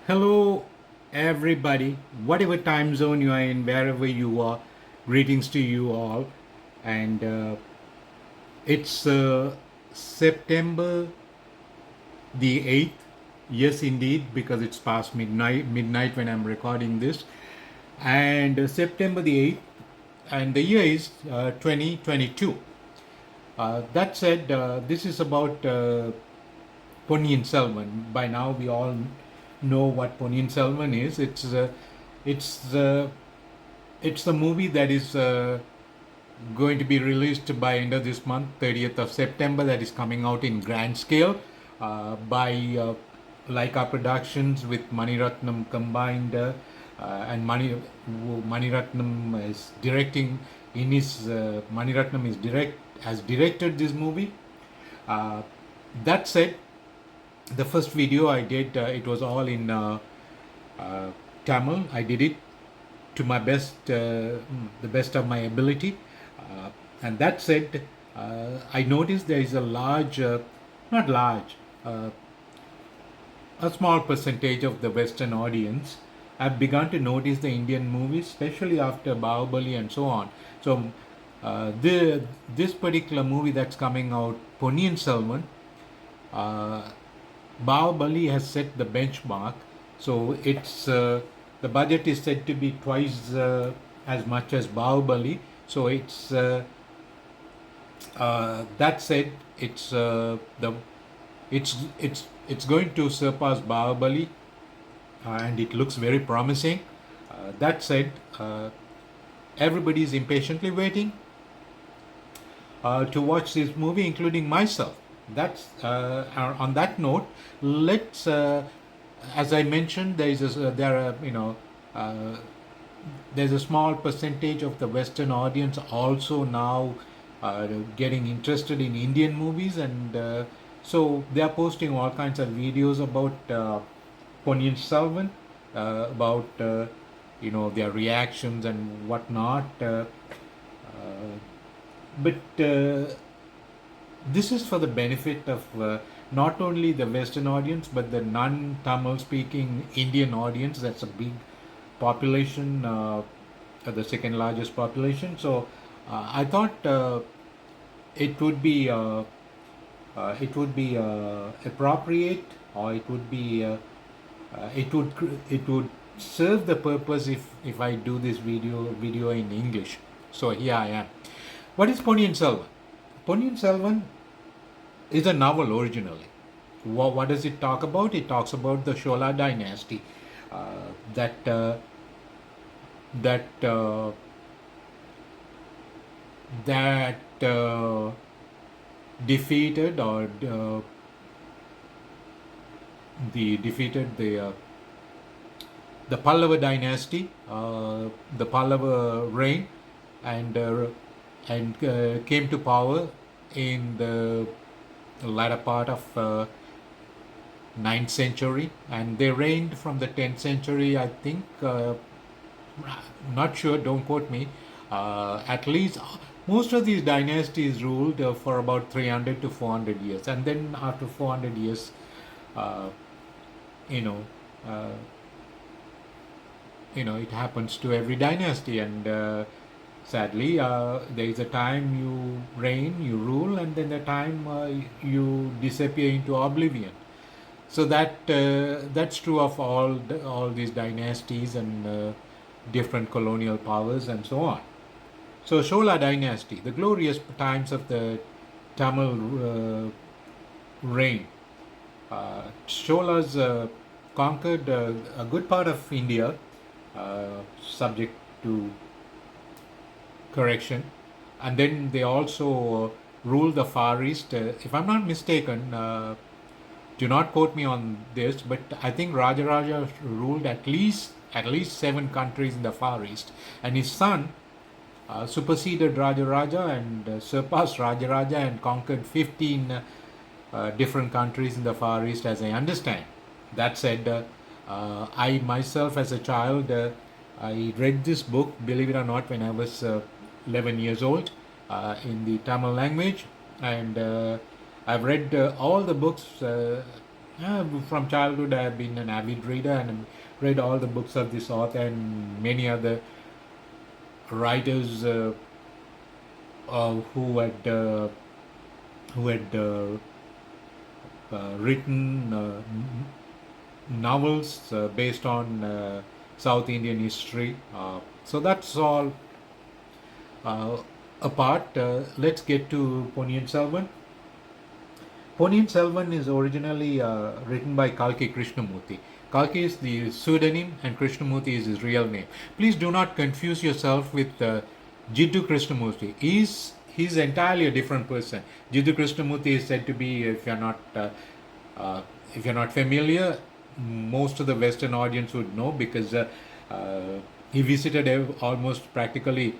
Hello, everybody, whatever time zone you are in, wherever you are, greetings to you all. And it's September the 8th. Yes, indeed, because it's past midnight when I'm recording this. And September the 8th, and the year is 2022. That said, this is about Ponniyin Selvan. By now, we all know what Ponniyin Selvan is. It's uh, it's the movie that is going to be released by end of this month, 30th of September. That is coming out in grand scale by Laika Productions with Maniratnam combined, and Maniratnam is directing. In his Maniratnam is direct has directed this movie. Uh, that said, the first video I did, it was all in uh, Tamil. I did it to my best, the best of my ability. And that said, I noticed there is a large, not large, uh, a small percentage of the Western audience have begun to notice the Indian movies, especially after Bahubali and so on. So, this particular movie that's coming out, Ponniyin Selvan, uh, Bahubali has set the benchmark, so it's the budget is said to be twice as much as Bahubali. So that said, the it's going to surpass Bahubali, and it looks very promising. That said, everybody is impatiently waiting to watch this movie, including myself. That's on that note. Let's, as I mentioned, there are uh, there's a small percentage of the Western audience also now getting interested in Indian movies, and so they are posting all kinds of videos about Ponniyin Selvan, about their reactions and whatnot. But this is for the benefit of not only the Western audience but the non-Tamil speaking Indian audience. That's a big population, the second largest population. So I thought it would be appropriate, or it would serve the purpose if I do this video in English. So here I am. What is Ponniyin Selvan? Ponniyin Selvan is a novel originally. What does it talk about? It talks about the Chozla Dynasty, uh, that uh, that that defeated or the defeated the Pallava dynasty, the Pallava reign, and came to power in the latter part of 9th century, and they reigned from the 10th century, I think. Not sure, don't quote me. At least most of these dynasties ruled for about 300 to 400 years, and then after 400 years, uh, you know, uh, it happens to every dynasty, and sadly, there is a time you reign, you rule, and then the time you disappear into oblivion. So that's true of all these dynasties and different colonial powers and so on. So Chola dynasty, the glorious times of the Tamil reign. Cholas conquered a good part of India, subject to correction, and then they also ruled the Far East. If I'm not mistaken, do not quote me on this, but I think Rajaraja ruled at least 7 countries in the Far East, and his son superseded Rajaraja and surpassed Rajaraja and conquered 15 different countries in the Far East, as I understand. That said, I myself, as a child, I read this book, believe it or not, when I was 11 years old, in the Tamil language, and I've read all the books From childhood, I have been an avid reader and read all the books of this author and many other writers who had written novels based on South Indian history. So that's all uh, apart. Let's get to Ponniyin Selvan. Ponniyin Selvan is originally written by Kalki Krishnamurti. Kalki is the pseudonym and Krishnamurti is his real name. Please do not confuse yourself with Jiddu Krishnamurti. He's entirely a different person. Jiddu Krishnamurti is said to be, uh, if you're not familiar, most of the Western audience would know because he visited almost practically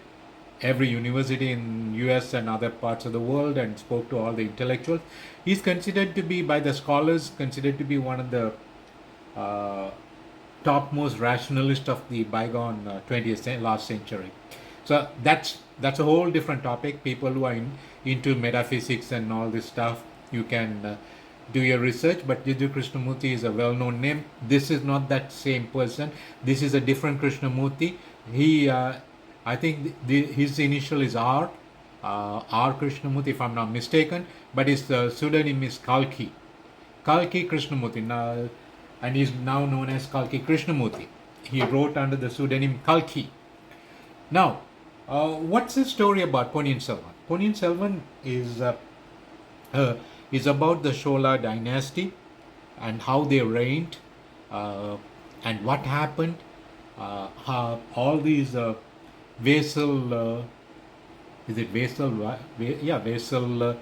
every university in US and other parts of the world and spoke to all the intellectuals. He's considered to be, by the scholars, considered to be one of the uh, topmost rationalist of the bygone 20th last century. So that's a whole different topic. People who are into metaphysics and all this stuff, you can do your research. But Jiddu Krishnamurti is a well-known name. This is not that same person. This is a different Krishnamurti. I think his initial is R Krishnamurti, if I'm not mistaken. But his pseudonym is Kalki Krishnamurti. Now, and is now known as Kalki Krishnamurti. He wrote under the pseudonym Kalki. Now, what's the story about Ponniyin Selvan? Ponniyin Selvan is about the Chola Dynasty and how they reigned and what happened. How all these vassal, is it vassal? Yeah, vassal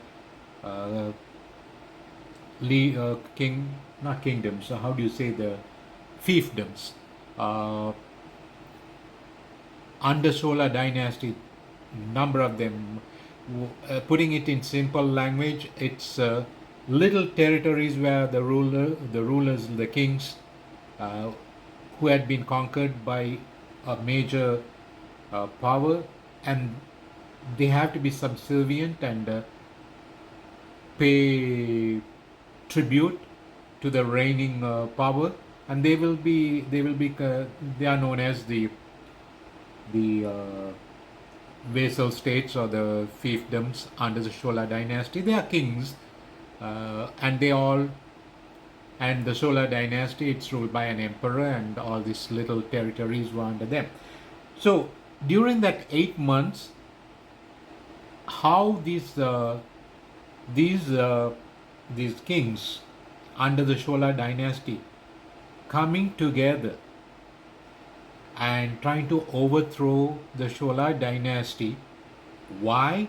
king, not kingdoms. So how do you say the fiefdoms? Under Chola Dynasty, number of them. Putting it in simple language, it's little territories where the rulers, the kings, uh, who had been conquered by a major power, and they have to be subservient and pay tribute to the reigning power, and they are known as the vassal states or the fiefdoms under the Chola dynasty. They are kings, and the Chola dynasty, it's ruled by an emperor, and all these little territories were under them. So during that 8 months, how these kings under the Chola dynasty coming together and trying to overthrow the Chola dynasty. Why?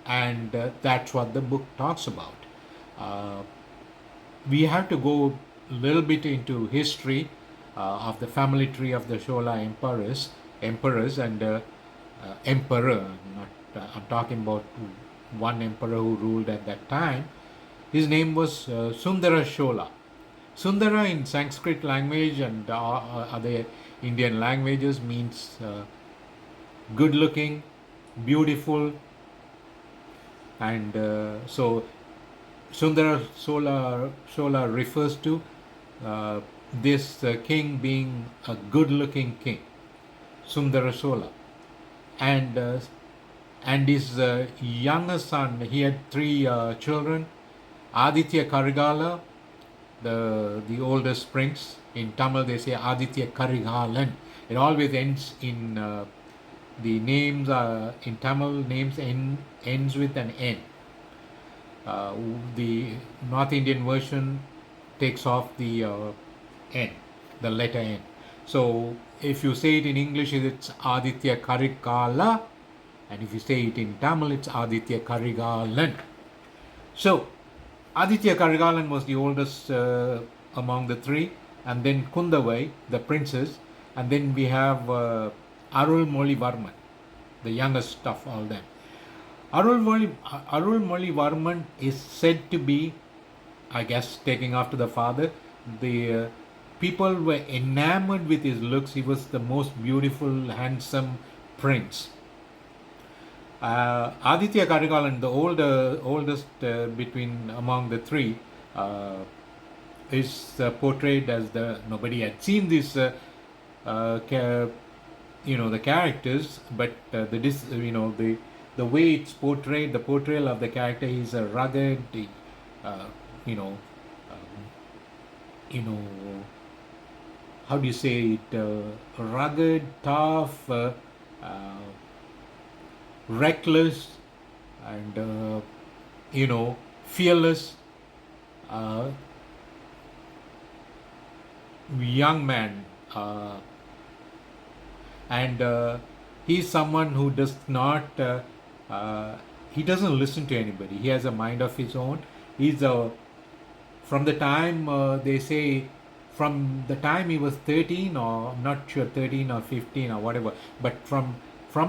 And that's what the book talks about. Uh, we have to go a little bit into history of the family tree of the Chola emperors and emperor. I'm talking about one emperor who ruled at that time. His name was Sundara Chola. Sundara in Sanskrit language and other Indian languages means good looking, beautiful, and so Sundara Chola refers to this king being a good looking king, Sundara Chola, and his younger son, he had three children. Aditya Karigala, the oldest prince. In Tamil they say Aditya Karigalan. It always ends in the names in Tamil names ends with an N. The North Indian version takes off the N, the letter N. So if you say it in English, it's Aditya Karikala, and if you say it in Tamil, it's Aditya Karigalan. So Aditya Karigalan was the oldest among the three, and then Kundavai, the princess, and then we have Arulmozhivarman, the youngest of all them. Arulmozhivarman is said to be, I guess, taking after the father. The people were enamored with his looks. He was the most beautiful, handsome prince. Aditya Karigalan, the oldest between among the three, is portrayed as the nobody had seen this the characters, but the way it's portrayed, the portrayal of the character, he's a rugged, uh, you know um, you know how do you say it, rugged, tough, uh, reckless, and fearless, uh, young man, and he's someone who does not he doesn't listen to anybody. He has a mind of his own. He's a From the time they say, from the time he was 13, or I'm not sure, 13 or 15 or whatever, but from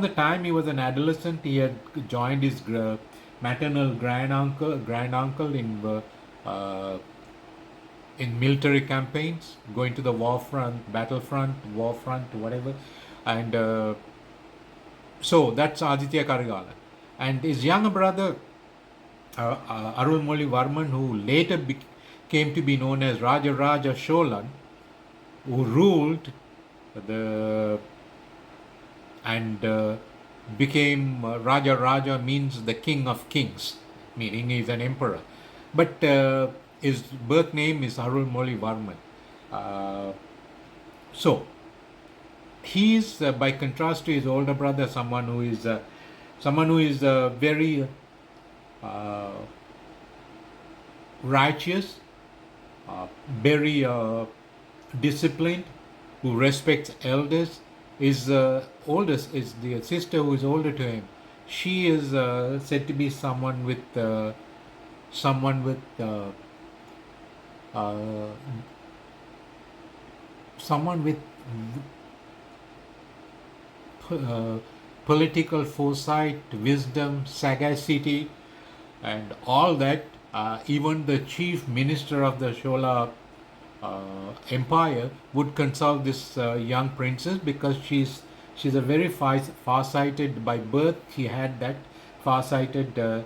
the time he was an adolescent, he had joined his maternal granduncle uh, in military campaigns, going to the war front, battlefront, war front, whatever. And so that's Aditya Karigala. And his younger brother, Arulmozhi Varman, who later came to be known as Raja Raja Cholan, who ruled the and became Raja Raja, means the king of kings, meaning he's an emperor. But his birth name is Arulmozhi Varman. Uh, so he is, by contrast to his older brother, someone who is very uh, righteous, very disciplined, who respects elders. His oldest is the sister who is older to him. She is said to be someone with someone with uh, someone with political foresight, wisdom, sagacity, and all that. Even the chief minister of the Chola empire would consult this young princess, because she's a very far-sighted by birth. She had that far-sighted uh,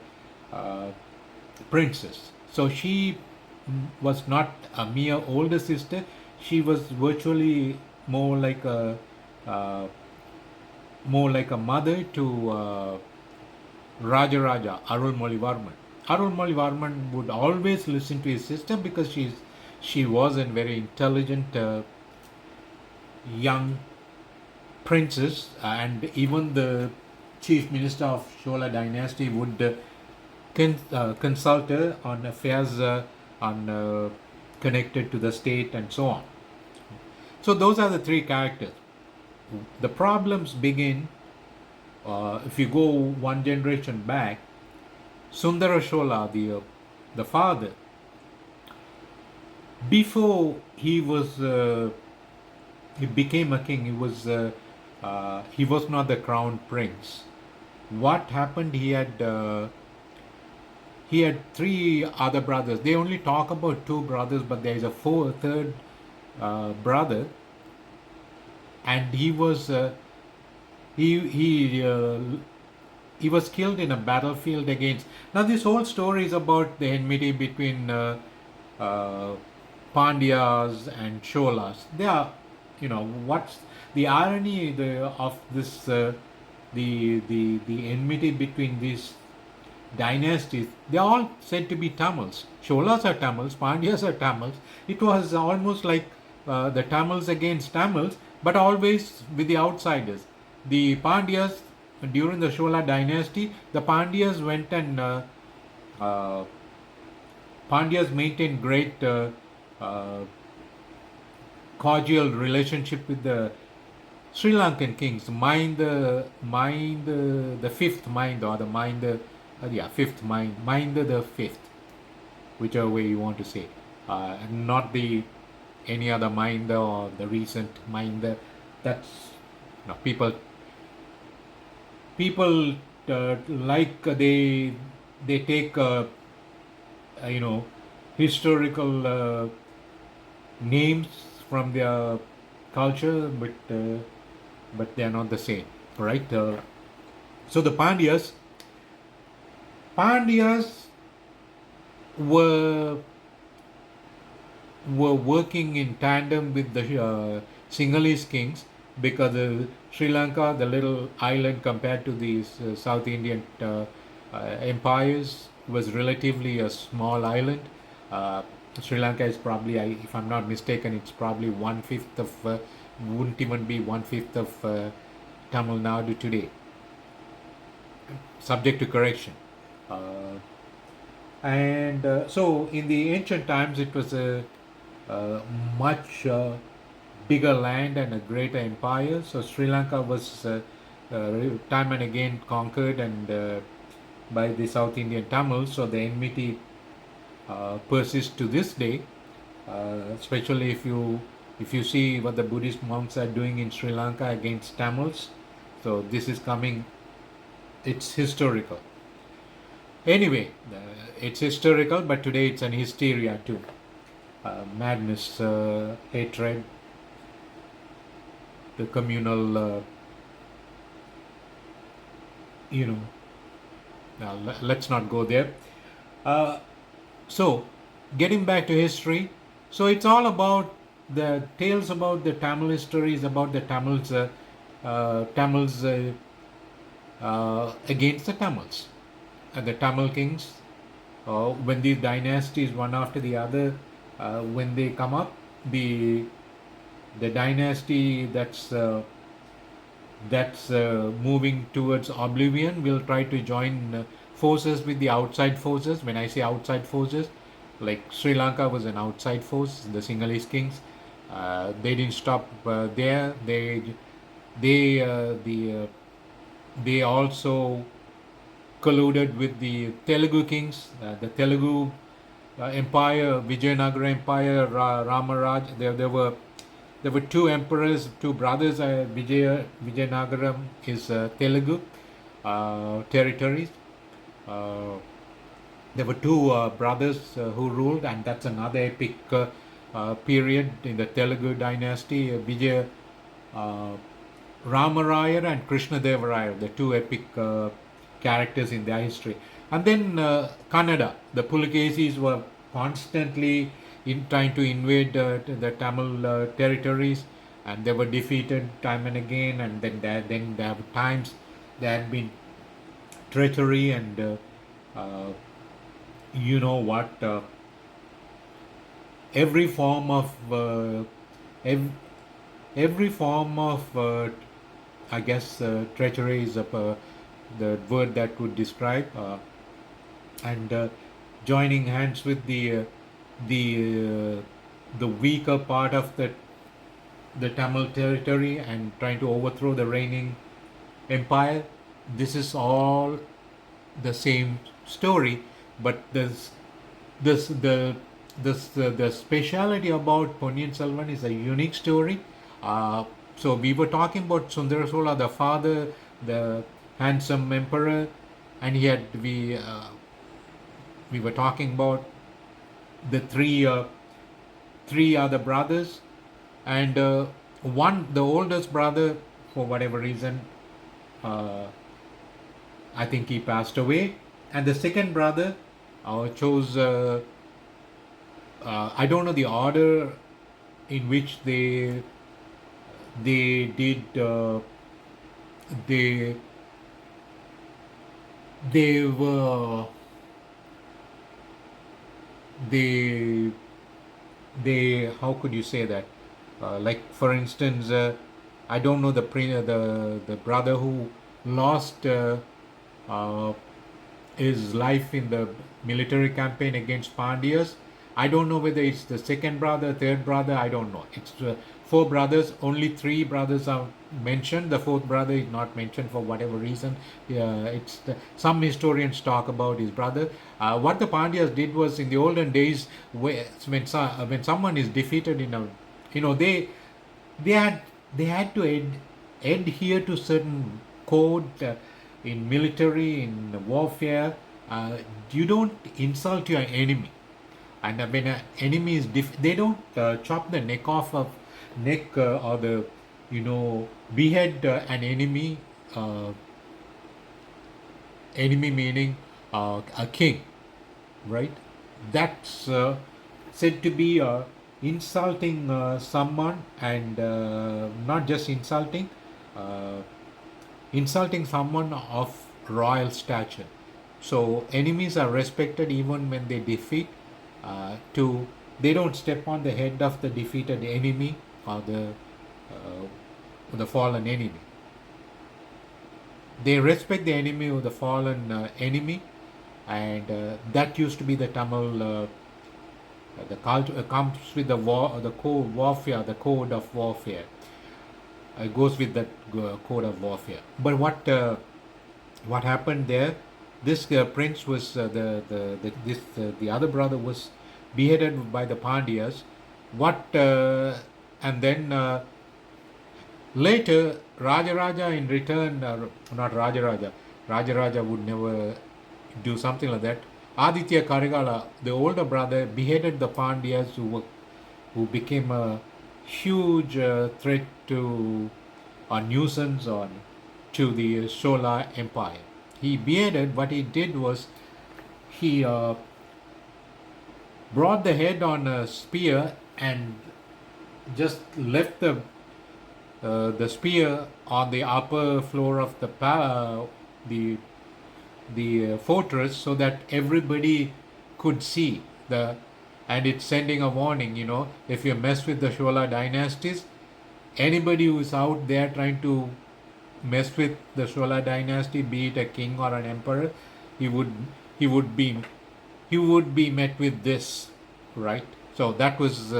princess. So she was not a mere older sister. She was virtually uh, more like a mother to Raja Raja Arulmozhi Varman. Arulmozhi Varman would always listen to his sister, because she was a very intelligent young princess, and even the chief minister of Chozla Dynasty would consult her on affairs connected to the state and so on. So those are the three characters. The problems begin if you go one generation back. Sundara Chola, the father, before he became a king, he was not the crown prince. What happened? He had three other brothers. They only talk about two brothers, but there is a third brother, and he was he was killed in a battlefield against. Now this whole story is about the enmity between uh, Pandyas and Cholas. They are, what's the irony of this? The enmity between these dynasties. They are all said to be Tamils. Cholas are Tamils, Pandyas are Tamils. It was almost like the Tamils against Tamils, but always with the outsiders. The Pandyas, during the Chola dynasty, the Pandyas went and Pandyas maintained great cordial relationship with the Sri Lankan kings. The fifth mind, or the fifth mind the fifth, whichever way you want to say, not the any other minder or the recent minder. That's people like they take historical names from their culture, but they are not the same, right? So the Pandyas were were working in tandem with the Sinhalese kings, because Sri Lanka, the little island compared to these South Indian empires, was relatively a small island. Uh, Sri Lanka is probably, if I'm not mistaken, it's probably one fifth of, wouldn't even be one fifth of Tamil Nadu today, subject to correction. Uh, and so in the ancient times, it was a much bigger land and a greater empire. So Sri Lanka was time and again conquered and by the South Indian Tamils. So the enmity persists to this day, especially if you see what the Buddhist monks are doing in Sri Lanka against Tamils. So this is coming. It's historical. Anyway, it's historical, but today it's an hysteria too. Madness, hatred, the communal, you know. Now, let's not go there. Uh, so, getting back to history, so it's all about the tales about the Tamil history is about the Tamils against the Tamils, and the Tamil kings. When these dynasties, one after the other, when they come up, the the dynasty that's moving towards oblivion will try to join forces with the outside forces. When I say outside forces, like Sri Lanka was an outside force, the Sinhalese kings. They didn't stop there. They they also colluded with the Telugu kings, the Telugu Empire, Vijayanagara Empire, Ramaraj. There were two emperors, two brothers. Vijayanagaram is Telugu territories. Uh, there were two brothers who ruled, and that's another epic period in the Telugu dynasty. Vijaya uh, Ramaraya and Krishnadevaraya, the two epic characters in their history. And then Kannada, the Pulakesis were constantly trying to invade the Tamil territories, and they were defeated time and again. And then there were times there had been treachery and you know what, every form of ev- every form of I guess treachery is the word that would describe, and joining hands with the the weaker part of the Tamil territory and trying to overthrow the reigning empire. This is all the same story, but this the speciality about Ponniyin Selvan is a unique story. So we were talking about Sundara Sola, the father, the handsome emperor, and he had we were talking about the three other brothers, and one, the oldest brother, for whatever reason, uh, I think he passed away, and the second brother chose. I don't know the order in which they did they they were they they how could you say that, like for instance, I don't know the brother who lost uh, his life in the military campaign against Pandyas. I don't know whether it's the second brother, third brother. I don't know. It's four brothers. Only three brothers are mentioned. The fourth brother is not mentioned for whatever reason. Some historians talk about his brother. What the Pandyas did was, in the olden days, when someone is defeated in a, they had they had to adhere to certain code in military, in warfare. You don't insult your enemy, and when an enemy is they don't chop the neck or the behead an enemy. Enemy meaning a king, right? That's said to be insulting someone, and not just uh, insulting someone of royal stature. So enemies are respected even when they defeat. To They don't step on the head of the defeated enemy, or the fallen enemy. They respect the enemy or the fallen enemy, and that used to be the Tamil. The culture comes with the war, the code warfare, the code of warfare. It goes with that code of warfare. But what happened there? This prince was the other brother was beheaded by the Pandyas. What and then Later, Rajaraja in return, not Rajaraja, Rajaraja would never do something like that. Aditya Karigala, the older brother, beheaded the Pandyas who became a huge threat to a nuisance to the Chola Empire. He beheaded. What he did was he brought the head on a spear and just left the spear on the upper floor of the fortress, so that everybody could see the, and it's sending a warning. If you mess with the Chola dynasties, anybody who is out there trying to mess with the Chola dynasty, be it a king or an emperor, he would he would be he would be met with this, right? So that was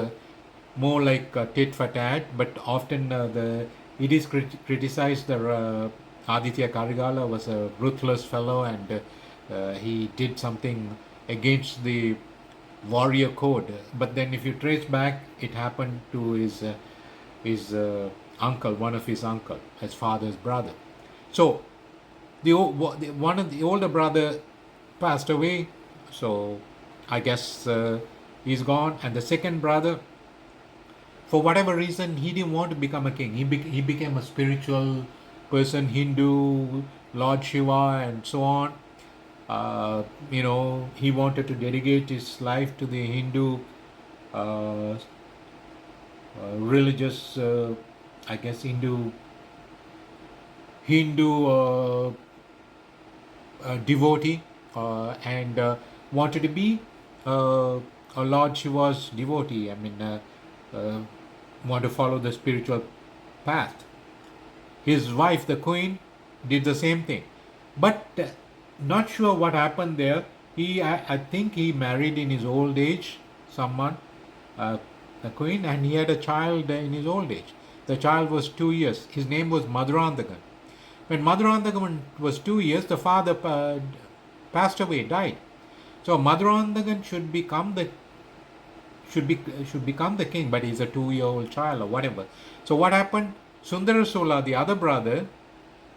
more like tit for tat, but often it is criticized that Aditya Karigala was a ruthless fellow, and he did something against the warrior code. But then, if you trace back, it happened to his uncle, one of his uncle, his father's brother. So one of the older brother passed away, so I guess he's gone, and the second brother, for whatever reason, he didn't want to become a king. He became a spiritual person, Hindu, Lord Shiva, and so on. He wanted to dedicate his life to the Hindu religious, I guess, Hindu devotee, and wanted to be a Lord Shiva's devotee. I mean, want to follow the spiritual path. His wife, the queen, did the same thing, but not sure what happened there. I think he married in his old age someone, the queen, and he had a child in his old age. The child was 2 years. His name was Madurandagan. When Madurandagan was 2 years, the father passed away, died. So Madurandagan should become the king, but he's a 2-year-old child or whatever. So what happened? Sundara Sola, the other brother,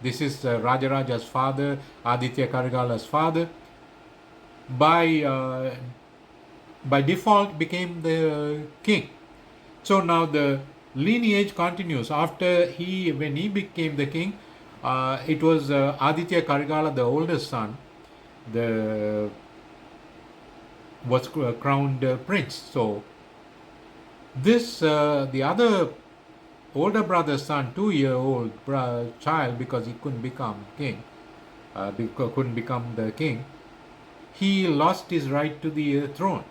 this is Rajaraja's father, Aditya Karigala's father, by default became the king. So now the lineage continues. When he became the king, it was Aditya Karigala, the oldest son, was crowned prince. So the other older brother's son, 2-year-old child, because he couldn't become king, couldn't become the king, he lost his right to the throne.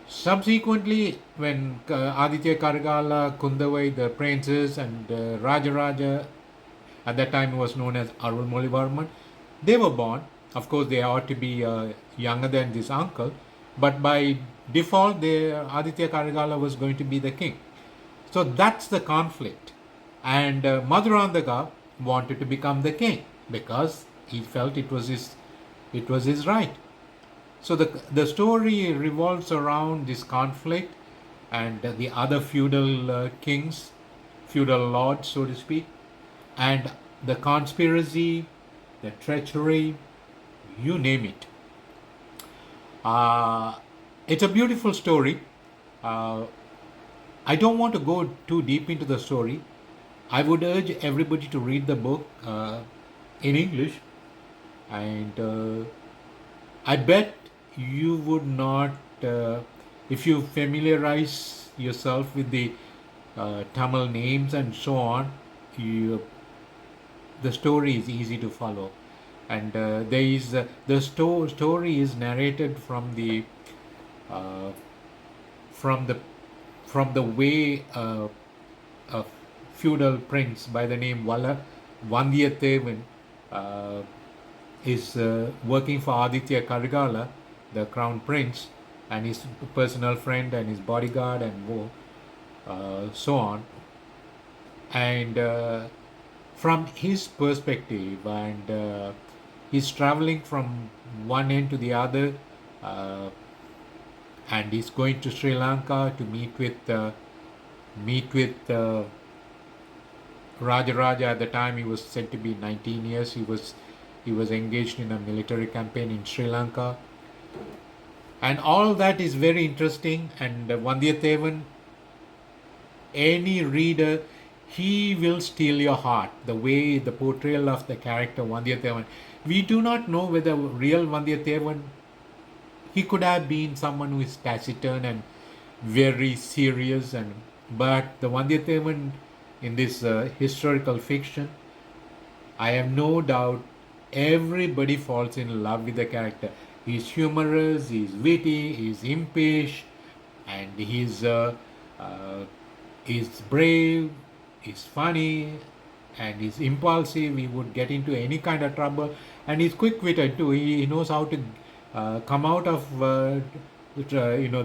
Subsequently, when Aditya Karigala, Kundavai, the princes, and Rajaraja, at that time was known as Arulmozhivarman, they were born. Of course, they ought to be younger than this uncle, but by default, Aditya Karigala was going to be the king. So that's the conflict. And Madhurandaka wanted to become the king because he felt it was his right. So the story revolves around this conflict and the other feudal kings, feudal lords, so to speak, and the conspiracy, the treachery, you name it. It's a beautiful story. I don't want to go too deep into the story. I would urge everybody to read the book in English, and I bet you would not, if you familiarize yourself with the Tamil names and so on, you, the story is easy to follow. And there is story is narrated uh, from the from the way a feudal prince by the name Vandiyathevan uh, is working for Aditya Karigala, the crown prince, and his personal friend and his bodyguard and so on. And from his perspective, and he's traveling from one end to the other, uh, and he's going to Sri Lanka to meet with Rajaraja. At the time he was said to be 19 years. He was engaged in a military campaign in Sri Lanka, and all that is very interesting. And Vandiyathevan, any reader, he will steal your heart. The way the portrayal of the character Vandiyathevan, we do not know whether real Vandiyathevan, he could have been someone who is taciturn and very serious, and but the Vandiyathevan in this historical fiction, I have no doubt everybody falls in love with the character. He's humorous, he's witty, he's impish, and uh, he's brave, he's funny, and he's impulsive. He would get into any kind of trouble, and he's quick-witted too. He knows how to come out of the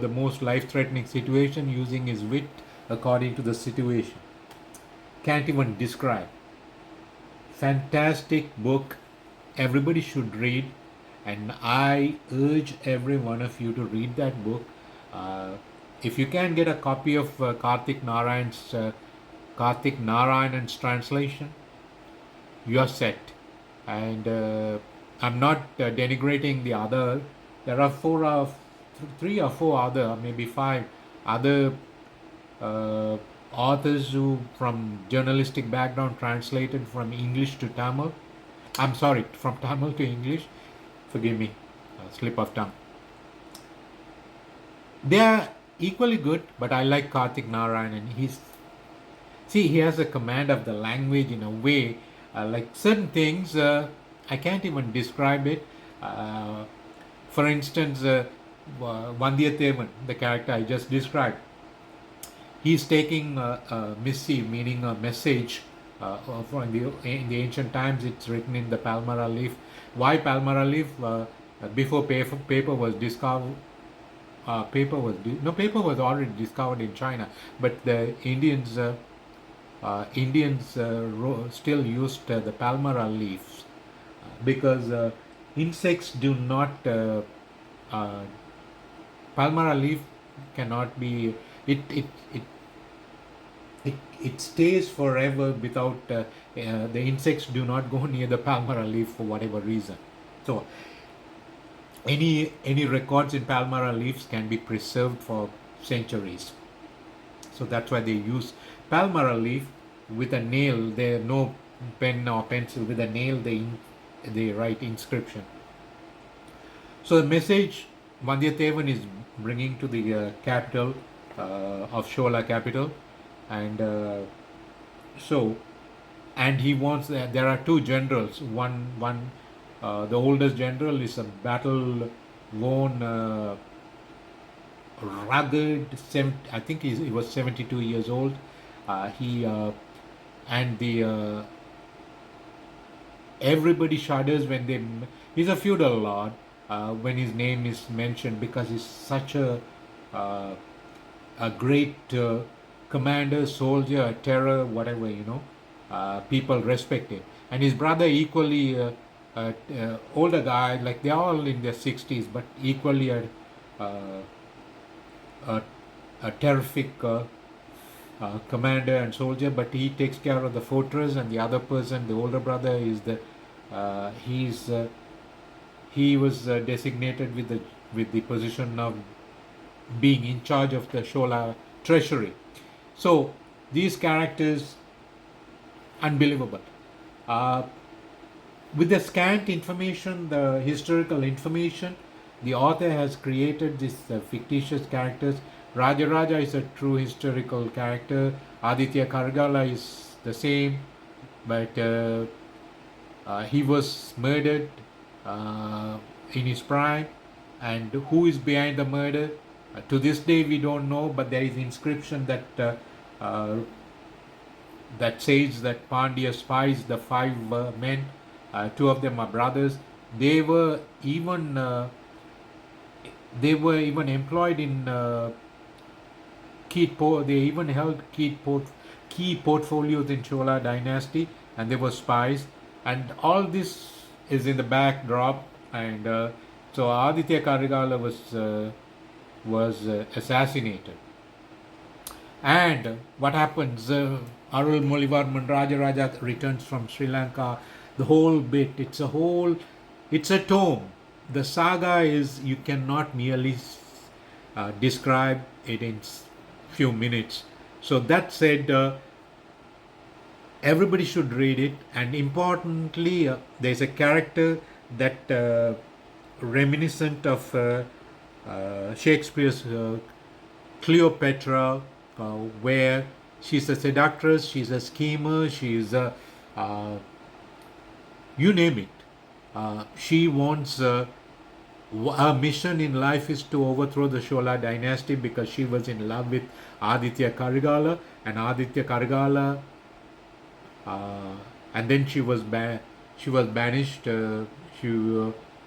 most life-threatening situation using his wit according to the situation. Can't even describe. Fantastic book. Everybody should read, and I urge every one of you to read that book. If you can get a copy of Karthik Narayan's translation, you are set. And I'm not denigrating the other. There are three or four other, maybe five other uh, authors who, from journalistic background, translated from English to Tamil. I'm sorry, from Tamil to English. Forgive me, slip of tongue. They are equally good, but I like Karthik Narayan, and he has a command of the language in a way, like certain things, I can't even describe it. For instance, Vandiyathevan, the character I just described, he's taking a missive, meaning a message. In the ancient times, it's written in the palmyra leaf. Why palmyra leaf? Before paper was discovered, paper was already discovered in China, but the Indians still used the palmyra leaves because insects do not. Palmyra leaf cannot be. It stays forever without the insects do not go near the palmyra leaf for whatever reason. So any records in palmyra leaves can be preserved for centuries. So that's why they use palmyra leaf with a nail. There no pen or pencil. With a nail they write inscription. So the message Vandiyathevan is bringing to the capital of Chola capital, and and he wants. There are two generals. One the oldest general is a battle-worn, rugged. I think he was 72 years old. He and the everybody shudders when they. He's a feudal lord when his name is mentioned because he's such a great commander, soldier, a terror, whatever, people respect him. And his brother equally older guy, like they're all in their 60s, but equally a terrific commander and soldier. But he takes care of the fortress, and the other person, the older brother, is he was designated with the position of being in charge of the Chola treasury. So these characters, unbelievable. With the scant information, the historical information, The author has created these fictitious characters. Rajaraja is a true historical character. Aditya Kargala is the same, but he was murdered uh, in his prime. And who is behind the murder? To this day, we don't know, but there is inscription uh, that says that Pandya spies, the five men, two of them are brothers. They were even employed in they even held key portfolios in Chola Dynasty, and they were spies. And all this is in the backdrop. And so Aditya Karigala was assassinated. And what happens? Arul Molivarman Rajaraja returns from Sri Lanka. The whole bit. It's a tome. The saga is, you cannot merely describe it in few minutes. So that said, everybody should read it. And importantly, there's a character that reminiscent of Shakespeare's Cleopatra, where she's a seductress, she's a schemer, she's a you name it. She wants her mission in life is to overthrow the Chola dynasty because she was in love with Aditya Karigala, and Aditya Karigala, and then she was banished to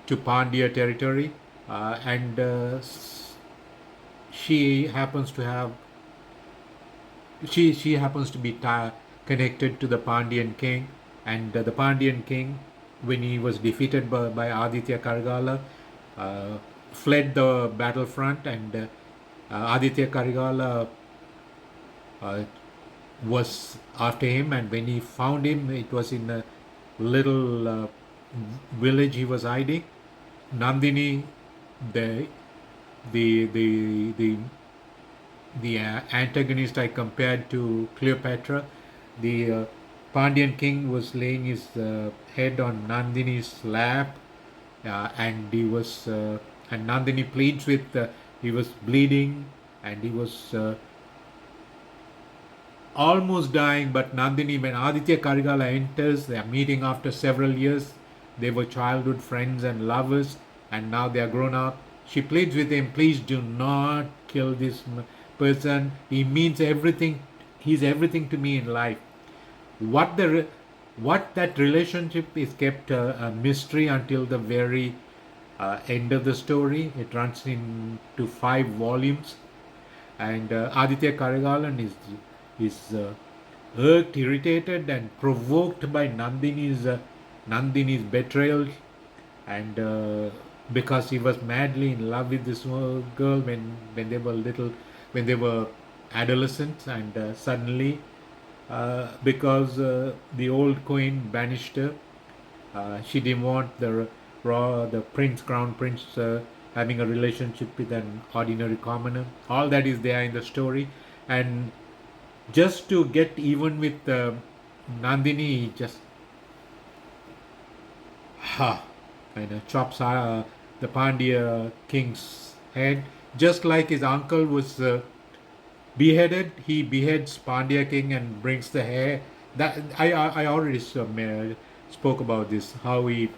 Pandya territory, and she happens to have she happens to be connected to the Pandyan king, and the Pandyan king, when he was defeated by Aditya Karigala, fled the battlefront, and Aditya Karigala was after him, and when he found him, it was in a little village he was hiding. Nandini, the the the the the antagonist I compared to Cleopatra. The Pandyan king was laying his head on Nandini's lap, and he was and Nandini pleads with he was bleeding, and he was almost dying. But Nandini, when Aditya Karigala enters, they are meeting after several years. They were childhood friends and lovers, and now they are grown up. She pleads with him, please do not kill this person. He means everything. He's everything to me in life. What that relationship is kept a mystery until the very end of the story. It runs into 5 volumes, and Aditya Karigalan is irked, irritated, and provoked by Nandini's betrayal, and because he was madly in love with this girl when they were when they were adolescents, and suddenly, because the old queen banished her, she didn't want the crown prince, having a relationship with an ordinary commoner. All that is there in the story, and just to get even with Nandini, he just kind of chops the Pandya king's head, just like his uncle was beheaded. He beheads Pandya king and brings the hair. That I already spoke about this. How he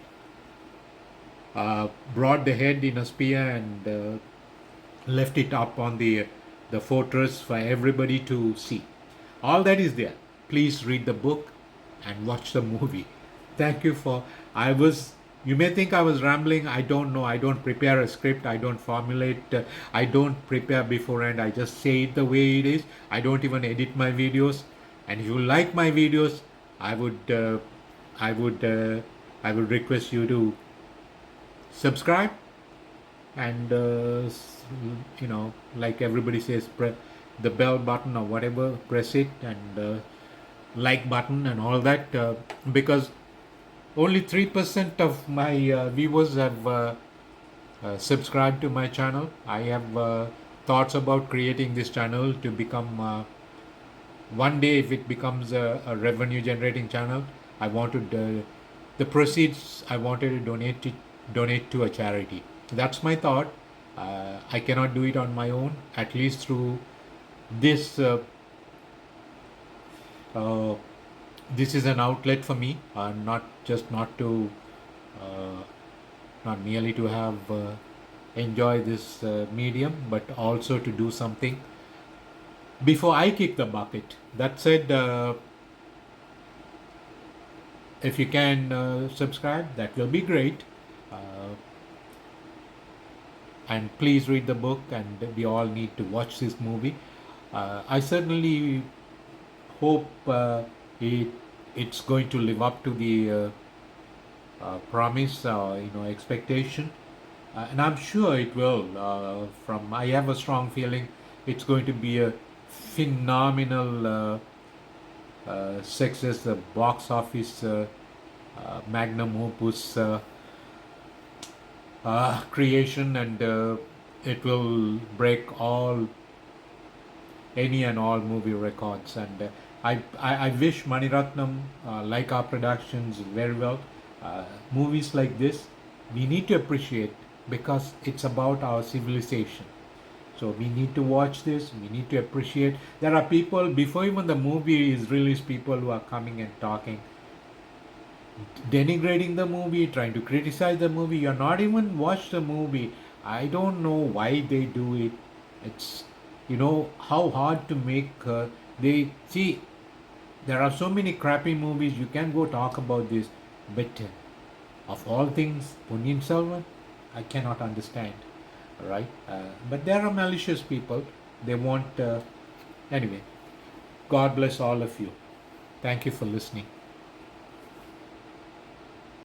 brought the head in a spear and left it up on the fortress for everybody to see. All that is there. Please read the book and watch the movie. Thank you for. You may think I was rambling. I don't know. I don't prepare a script. I don't formulate. I don't prepare beforehand. I just say it the way it is. I don't even edit my videos. And if you like my videos, I would request you to subscribe, and like everybody says, press the bell button or whatever, press it, and like button and all that, because only 3% of my viewers have subscribed to my channel. I have thoughts about creating this channel to become one day, if it becomes a revenue generating channel, I wanted the proceeds I wanted to donate to a charity. That's my thought. I cannot do it on my own, at least through this. Uh, this is an outlet for me, not just not to, uh, not merely to have enjoy this medium, but also to do something before I kick the bucket. That said, if you can subscribe, that will be great. Uh, and please read the book, and we all need to watch this movie. I certainly hope it's going to live up to the promise, expectation, and I'm sure it will. From I have a strong feeling it's going to be a phenomenal success, the box office Magnum Opus creation, and it will break all any and all movie records. And I wish Maniratnam, like our productions, very well. Movies like this, we need to appreciate because it's about our civilization. So we need to watch this. We need to appreciate. There are people before even the movie is released. People who are coming and talking, denigrating the movie, trying to criticize the movie. You're not even watched the movie. I don't know why they do it. It's how hard to make. They see there are so many crappy movies. You can go talk about this, but of all things, Ponniyin Selvan, I cannot understand. Right? But there are malicious people. They want anyway. God bless all of you. Thank you for listening.